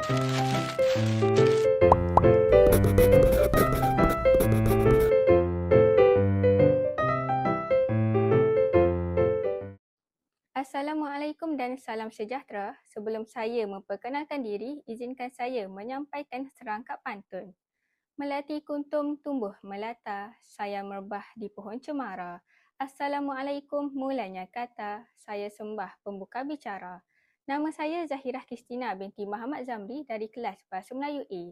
Assalamualaikum dan salam sejahtera. Sebelum saya memperkenalkan diri, izinkan saya menyampaikan serangkap pantun. Melati kuntum tumbuh melata, saya merbah di pohon cemara. Assalamualaikum mulanya kata, saya sembah pembuka bicara. Nama saya Zahirah Kristina binti Muhammad Zamri dari kelas Bahasa Melayu A.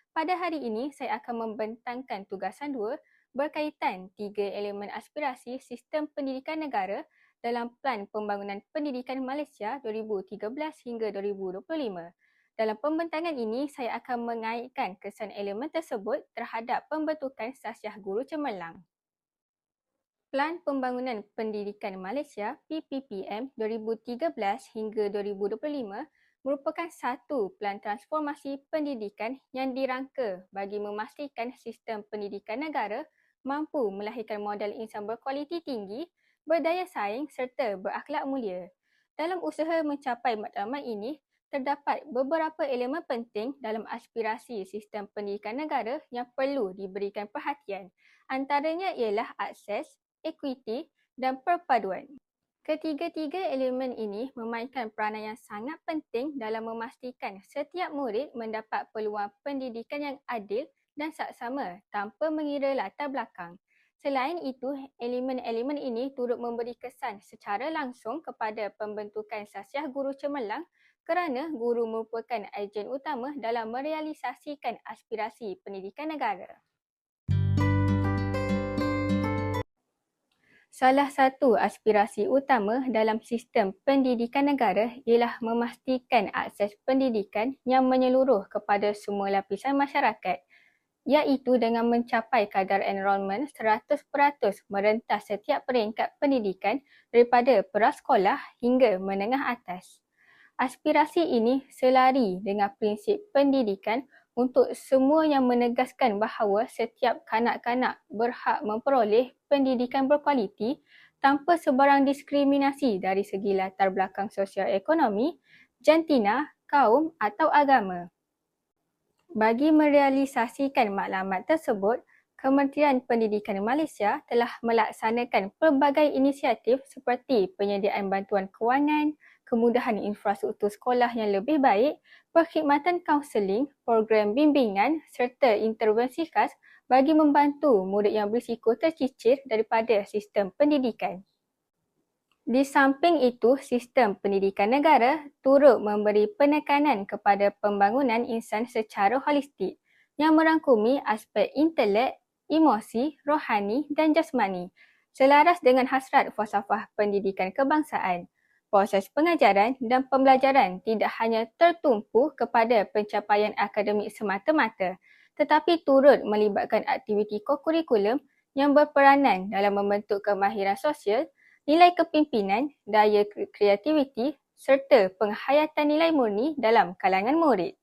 Pada hari ini, saya akan membentangkan tugasan 2 berkaitan 3 elemen aspirasi sistem pendidikan negara dalam Plan Pembangunan Pendidikan Malaysia 2013 hingga 2025. Dalam pembentangan ini, saya akan mengaitkan kesan elemen tersebut terhadap pembentukan Sasiah Guru Cemerlang. Plan Pembangunan Pendidikan Malaysia PPPM 2013 hingga 2025 merupakan satu pelan transformasi pendidikan yang dirangka bagi memastikan sistem pendidikan negara mampu melahirkan modal insan berkualiti tinggi, berdaya saing serta berakhlak mulia. Dalam usaha mencapai matlamat ini, terdapat beberapa elemen penting dalam aspirasi sistem pendidikan negara yang perlu diberikan perhatian. Antaranya ialah akses, equity dan perpaduan. Ketiga-tiga elemen ini memainkan peranan yang sangat penting dalam memastikan setiap murid mendapat peluang pendidikan yang adil dan saksama tanpa mengira latar belakang. Selain itu, elemen-elemen ini turut memberi kesan secara langsung kepada pembentukan Sasiah Guru Cemerlang kerana guru merupakan ejen utama dalam merealisasikan aspirasi pendidikan negara. Salah satu aspirasi utama dalam sistem pendidikan negara ialah memastikan akses pendidikan yang menyeluruh kepada semua lapisan masyarakat, iaitu dengan mencapai kadar enrolment 100% merentas setiap peringkat pendidikan daripada prasekolah hingga menengah atas. Aspirasi ini selari dengan prinsip pendidikan untuk semua yang menegaskan bahawa setiap kanak-kanak berhak memperoleh pendidikan berkualiti tanpa sebarang diskriminasi dari segi latar belakang sosial ekonomi, jantina, kaum atau agama. Bagi merealisasikan matlamat tersebut, Kementerian Pendidikan Malaysia telah melaksanakan pelbagai inisiatif seperti penyediaan bantuan kewangan, kemudahan infrastruktur sekolah yang lebih baik, perkhidmatan kaunseling, program bimbingan serta intervensi khas bagi membantu murid yang berisiko tercicir daripada sistem pendidikan. Di samping itu, sistem pendidikan negara turut memberi penekanan kepada pembangunan insan secara holistik yang merangkumi aspek intelek, emosi, rohani dan jasmani, selaras dengan hasrat falsafah pendidikan kebangsaan. Proses pengajaran dan pembelajaran tidak hanya tertumpu kepada pencapaian akademik semata-mata, tetapi turut melibatkan aktiviti kokurikulum yang berperanan dalam membentuk kemahiran sosial, nilai kepimpinan, daya kreativiti serta penghayatan nilai murni dalam kalangan murid.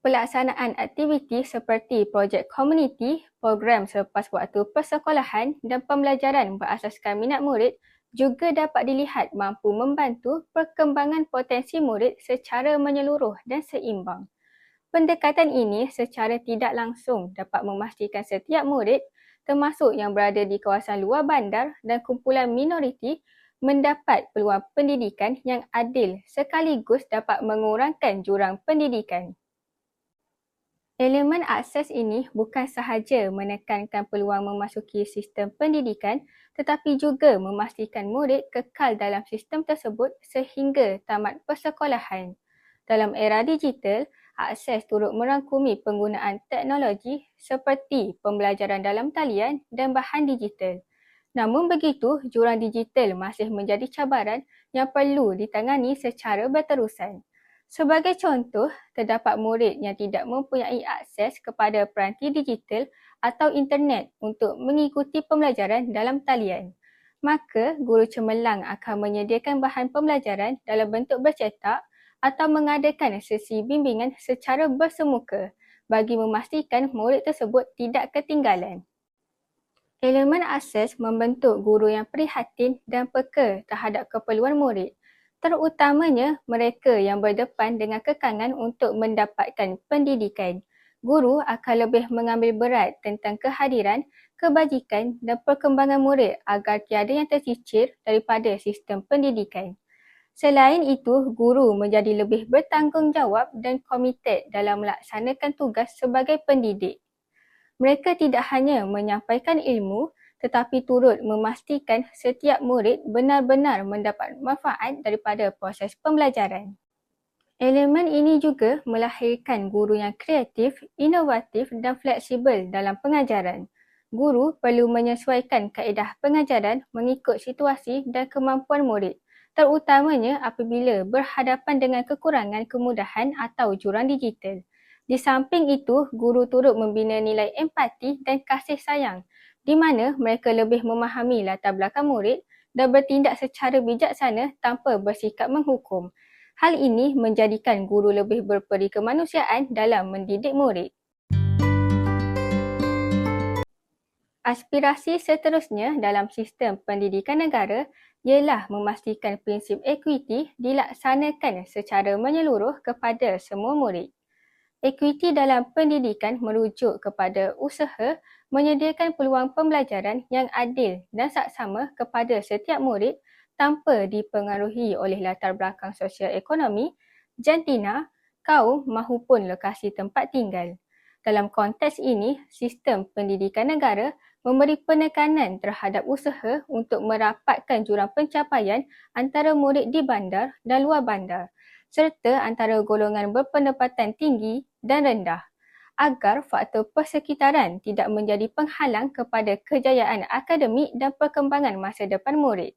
Pelaksanaan aktiviti seperti projek komuniti, program selepas waktu persekolahan dan pembelajaran berasaskan minat murid juga dapat dilihat mampu membantu perkembangan potensi murid secara menyeluruh dan seimbang. Pendekatan ini secara tidak langsung dapat memastikan setiap murid, termasuk yang berada di kawasan luar bandar dan kumpulan minoriti, mendapat peluang pendidikan yang adil sekaligus dapat mengurangkan jurang pendidikan. Elemen akses ini bukan sahaja menekankan peluang memasuki sistem pendidikan tetapi juga memastikan murid kekal dalam sistem tersebut sehingga tamat persekolahan. Dalam era digital, akses turut merangkumi penggunaan teknologi seperti pembelajaran dalam talian dan bahan digital. Namun begitu, jurang digital masih menjadi cabaran yang perlu ditangani secara berterusan. Sebagai contoh, terdapat murid yang tidak mempunyai akses kepada peranti digital atau internet untuk mengikuti pembelajaran dalam talian. Maka, guru cemerlang akan menyediakan bahan pembelajaran dalam bentuk bercetak atau mengadakan sesi bimbingan secara bersemuka bagi memastikan murid tersebut tidak ketinggalan. Elemen akses membentuk guru yang prihatin dan peka terhadap keperluan murid. terutamanya mereka yang berdepan dengan kekangan untuk mendapatkan pendidikan. Guru akan lebih mengambil berat tentang kehadiran, kebajikan dan perkembangan murid agar tiada yang tersicir daripada sistem pendidikan. Selain itu, guru menjadi lebih bertanggungjawab dan komited dalam melaksanakan tugas sebagai pendidik. Mereka tidak hanya menyampaikan ilmu, tetapi turut memastikan setiap murid benar-benar mendapat manfaat daripada proses pembelajaran. Elemen ini juga melahirkan guru yang kreatif, inovatif dan fleksibel dalam pengajaran. Guru perlu menyesuaikan kaedah pengajaran mengikut situasi dan kemampuan murid, terutamanya apabila berhadapan dengan kekurangan kemudahan atau jurang digital. Di samping itu, guru turut membina nilai empati dan kasih sayang, di mana mereka lebih memahami latar belakang murid dan bertindak secara bijaksana tanpa bersikap menghukum. Hal ini menjadikan guru lebih berperi kemanusiaan dalam mendidik murid. Aspirasi seterusnya dalam sistem pendidikan negara ialah memastikan prinsip equity dilaksanakan secara menyeluruh kepada semua murid. Equity dalam pendidikan merujuk kepada usaha menyediakan peluang pembelajaran yang adil dan saksama kepada setiap murid tanpa dipengaruhi oleh latar belakang sosial ekonomi, jantina, kaum mahupun lokasi tempat tinggal. Dalam konteks ini, sistem pendidikan negara memberi penekanan terhadap usaha untuk merapatkan jurang pencapaian antara murid di bandar dan luar bandar, serta antara golongan berpendapatan tinggi dan rendah, agar faktor persekitaran tidak menjadi penghalang kepada kejayaan akademik dan perkembangan masa depan murid.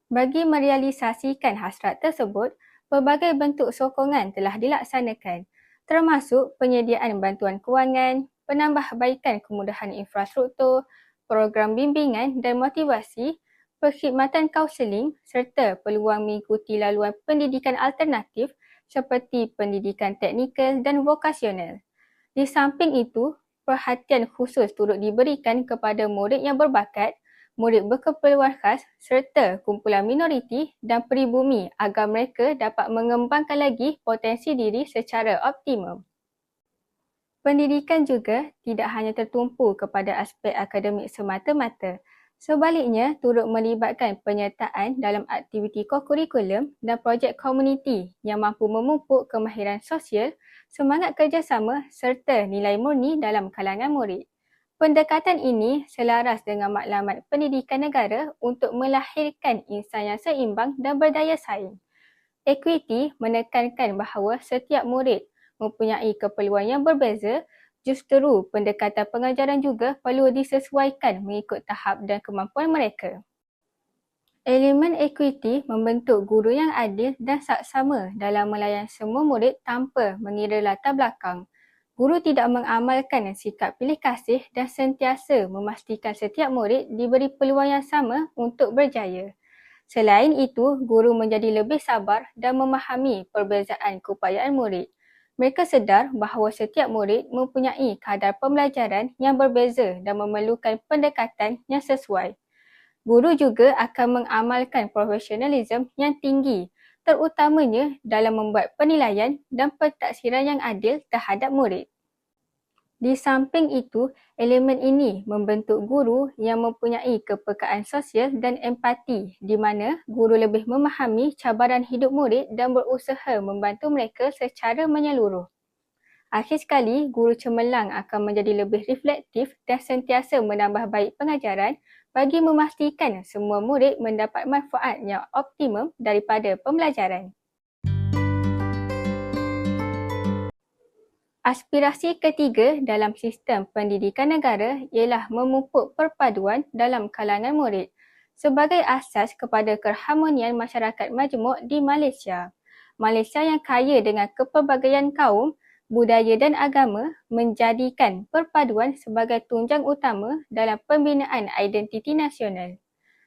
Bagi merealisasikan hasrat tersebut, pelbagai bentuk sokongan telah dilaksanakan, termasuk penyediaan bantuan kewangan, penambahbaikan kemudahan infrastruktur, program bimbingan dan motivasi, perkhidmatan kaunseling serta peluang mengikuti laluan pendidikan alternatif seperti pendidikan teknikal dan vokasional. Di samping itu, perhatian khusus turut diberikan kepada murid yang berbakat, murid berkeperluan khas serta kumpulan minoriti dan peribumi agar mereka dapat mengembangkan lagi potensi diri secara optimum. Pendidikan juga tidak hanya tertumpu kepada aspek akademik semata-mata. Sebaliknya, turut melibatkan penyertaan dalam aktiviti kokurikulum dan projek komuniti yang mampu memupuk kemahiran sosial, semangat kerjasama serta nilai murni dalam kalangan murid. Pendekatan ini selaras dengan matlamat pendidikan negara untuk melahirkan insan yang seimbang dan berdaya saing. Equity menekankan bahawa setiap murid mempunyai keperluan yang berbeza. Justeru, pendekatan pengajaran juga perlu disesuaikan mengikut tahap dan kemampuan mereka. Elemen equity membentuk guru yang adil dan saksama dalam melayan semua murid tanpa mengira latar belakang. Guru tidak mengamalkan sikap pilih kasih dan sentiasa memastikan setiap murid diberi peluang yang sama untuk berjaya. Selain itu, guru menjadi lebih sabar dan memahami perbezaan keupayaan murid. Mereka sedar bahawa setiap murid mempunyai kadar pembelajaran yang berbeza dan memerlukan pendekatan yang sesuai. Guru juga akan mengamalkan profesionalisme yang tinggi, terutamanya dalam membuat penilaian dan pentaksiran yang adil terhadap murid. Di samping itu, elemen ini membentuk guru yang mempunyai kepekaan sosial dan empati, di mana guru lebih memahami cabaran hidup murid dan berusaha membantu mereka secara menyeluruh. Akhir sekali, guru cemerlang akan menjadi lebih reflektif dan sentiasa menambah baik pengajaran bagi memastikan semua murid mendapat manfaat yang optimum daripada pembelajaran. Aspirasi ketiga dalam sistem pendidikan negara ialah memupuk perpaduan dalam kalangan murid sebagai asas kepada keharmonian masyarakat majmuk di Malaysia. Malaysia yang kaya dengan kepelbagaian kaum, budaya dan agama menjadikan perpaduan sebagai tunjang utama dalam pembinaan identiti nasional.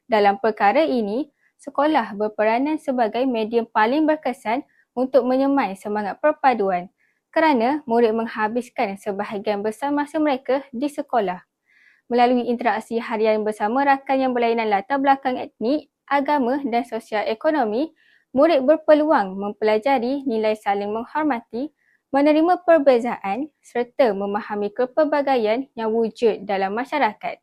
Dalam perkara ini, sekolah berperanan sebagai medium paling berkesan untuk menyemai semangat perpaduan, kerana murid menghabiskan sebahagian besar masa mereka di sekolah. Melalui interaksi harian bersama rakan yang berlainan latar belakang etnik, agama dan sosial ekonomi, Murid berpeluang mempelajari nilai saling menghormati, menerima perbezaan serta memahami kepelbagaian yang wujud dalam masyarakat.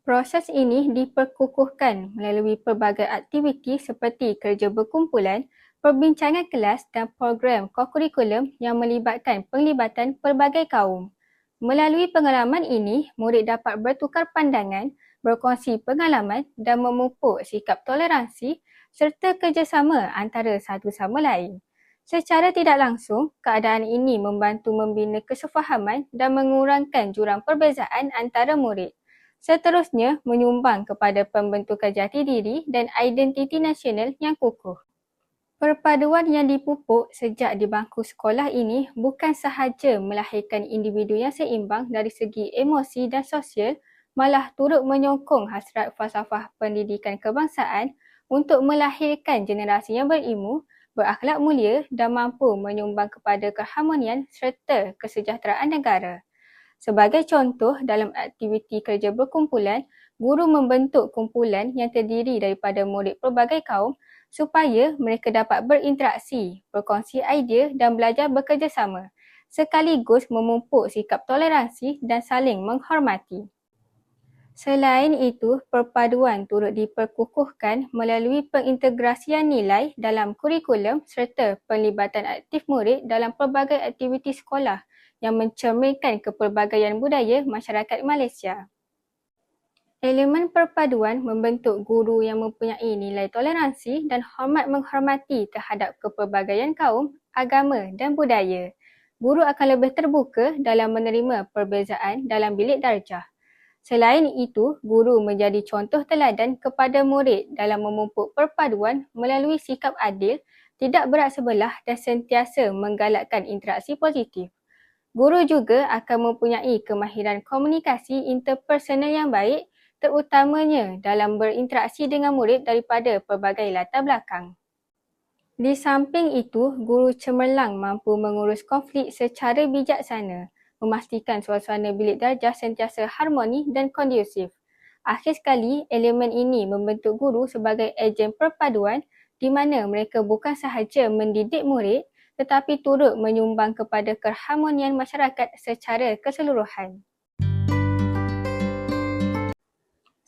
Proses ini diperkukuhkan melalui pelbagai aktiviti seperti kerja berkumpulan, perbincangan kelas dan program kokurikulum yang melibatkan penglibatan pelbagai kaum. Melalui pengalaman ini, murid dapat bertukar pandangan, berkongsi pengalaman dan memupuk sikap toleransi serta kerjasama antara satu sama lain. Secara tidak langsung, keadaan ini membantu membina kesefahaman dan mengurangkan jurang perbezaan antara murid. Seterusnya, menyumbang kepada pembentukan jati diri dan identiti nasional yang kukuh. Perpaduan yang dipupuk sejak di bangku sekolah ini bukan sahaja melahirkan individu yang seimbang dari segi emosi dan sosial, malah turut menyokong hasrat falsafah pendidikan kebangsaan untuk melahirkan generasi yang berilmu, berakhlak mulia dan mampu menyumbang kepada keharmonian serta kesejahteraan negara. Sebagai contoh, dalam aktiviti kerja berkumpulan, guru membentuk kumpulan yang terdiri daripada murid pelbagai kaum supaya mereka dapat berinteraksi, berkongsi idea dan belajar bekerjasama, sekaligus memupuk sikap toleransi dan saling menghormati. Selain itu, perpaduan turut diperkukuhkan melalui pengintegrasian nilai dalam kurikulum serta penglibatan aktif murid dalam pelbagai aktiviti sekolah yang mencerminkan kepelbagaian budaya masyarakat Malaysia. Elemen perpaduan membentuk guru yang mempunyai nilai toleransi dan hormat menghormati terhadap kepelbagaian kaum, agama dan budaya. Guru akan lebih terbuka dalam menerima perbezaan dalam bilik darjah. Selain itu, guru menjadi contoh teladan kepada murid dalam memupuk perpaduan melalui sikap adil, tidak berat sebelah dan sentiasa menggalakkan interaksi positif. Guru juga akan mempunyai kemahiran komunikasi interpersonal yang baik, terutamanya dalam berinteraksi dengan murid daripada pelbagai latar belakang. Di samping itu, guru cemerlang mampu mengurus konflik secara bijaksana, memastikan suasana bilik darjah sentiasa harmoni dan kondusif. Akhir sekali, elemen ini membentuk guru sebagai ejen perpaduan di mana mereka bukan sahaja mendidik murid tetapi turut menyumbang kepada keharmonian masyarakat secara keseluruhan.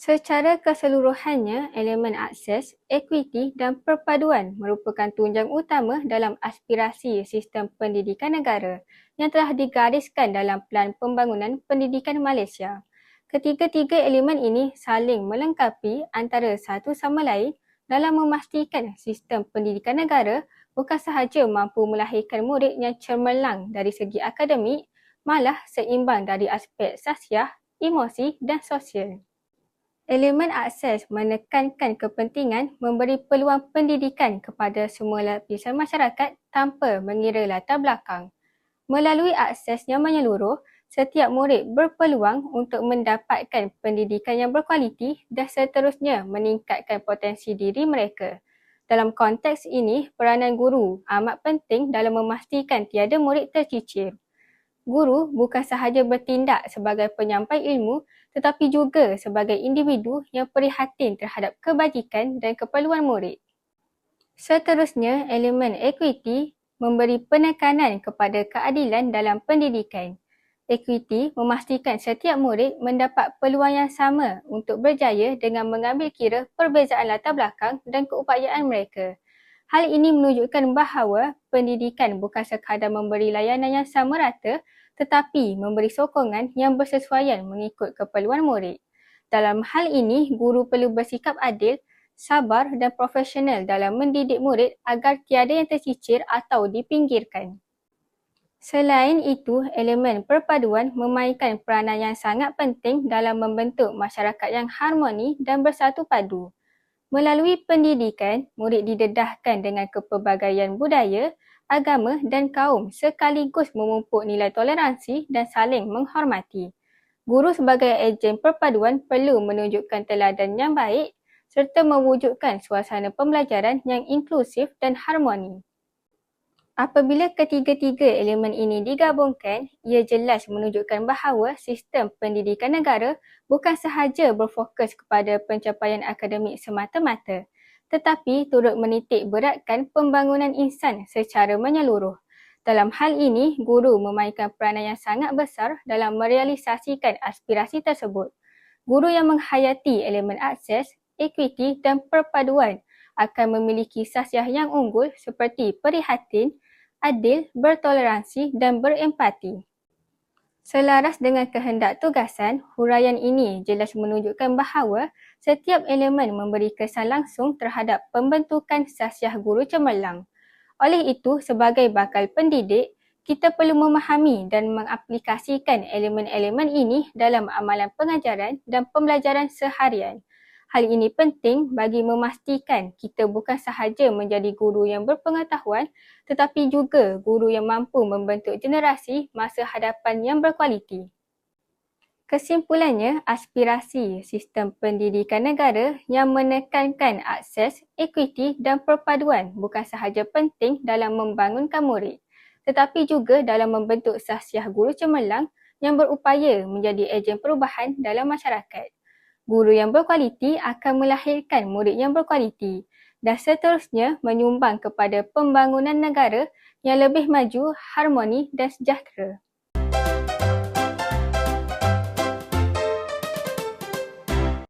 Secara keseluruhannya, elemen akses, equity dan perpaduan merupakan tunjang utama dalam aspirasi sistem pendidikan negara yang telah digariskan dalam Pelan Pembangunan Pendidikan Malaysia. Ketiga-tiga elemen ini saling melengkapi antara satu sama lain dalam memastikan sistem pendidikan negara bukan sahaja mampu melahirkan murid yang cemerlang dari segi akademik, malah seimbang dari aspek sasiah, emosi dan sosial. Elemen akses menekankan kepentingan memberi peluang pendidikan kepada semua lapisan masyarakat tanpa mengira latar belakang. Melalui akses yang menyeluruh, setiap murid berpeluang untuk mendapatkan pendidikan yang berkualiti dan seterusnya meningkatkan potensi diri mereka. Dalam konteks ini, peranan guru amat penting dalam memastikan tiada murid tercicir. Guru bukan sahaja bertindak sebagai penyampai ilmu tetapi juga sebagai individu yang prihatin terhadap kebajikan dan keperluan murid. Seterusnya, elemen equity memberi penekanan kepada keadilan dalam pendidikan. Equity memastikan setiap murid mendapat peluang yang sama untuk berjaya dengan mengambil kira perbezaan latar belakang dan keupayaan mereka. Hal ini menunjukkan bahawa pendidikan bukan sekadar memberi layanan yang sama rata tetapi memberi sokongan yang bersesuaian mengikut keperluan murid. Dalam hal ini, guru perlu bersikap adil, sabar dan profesional dalam mendidik murid agar tiada yang tercicir atau dipinggirkan. Selain itu, elemen perpaduan memainkan peranan yang sangat penting dalam membentuk masyarakat yang harmoni dan bersatu padu. Melalui pendidikan, murid didedahkan dengan kepelbagaian budaya, agama dan kaum sekaligus memupuk nilai toleransi dan saling menghormati. Guru sebagai ejen perpaduan perlu menunjukkan teladan yang baik serta mewujudkan suasana pembelajaran yang inklusif dan harmoni. Apabila ketiga-tiga elemen ini digabungkan, ia jelas menunjukkan bahawa sistem pendidikan negara bukan sahaja berfokus kepada pencapaian akademik semata-mata, tetapi turut menitik beratkan pembangunan insan secara menyeluruh. Dalam hal ini, guru memainkan peranan yang sangat besar dalam merealisasikan aspirasi tersebut. Guru yang menghayati elemen akses, equity dan perpaduan akan memiliki sasiah yang unggul seperti prihatin, adil, bertoleransi dan berempati. Selaras dengan kehendak tugasan, huraian ini jelas menunjukkan bahawa setiap elemen memberi kesan langsung terhadap pembentukan sasiah guru cemerlang. Oleh itu, sebagai bakal pendidik, kita perlu memahami dan mengaplikasikan elemen-elemen ini dalam amalan pengajaran dan pembelajaran seharian. Hal ini penting bagi memastikan kita bukan sahaja menjadi guru yang berpengetahuan tetapi juga guru yang mampu membentuk generasi masa hadapan yang berkualiti. Kesimpulannya, aspirasi sistem pendidikan negara yang menekankan akses, equity dan perpaduan bukan sahaja penting dalam membangunkan murid, tetapi juga dalam membentuk sasiah guru cemerlang yang berupaya menjadi ejen perubahan dalam masyarakat. Guru yang berkualiti akan melahirkan murid yang berkualiti dan seterusnya menyumbang kepada pembangunan negara yang lebih maju, harmoni dan sejahtera.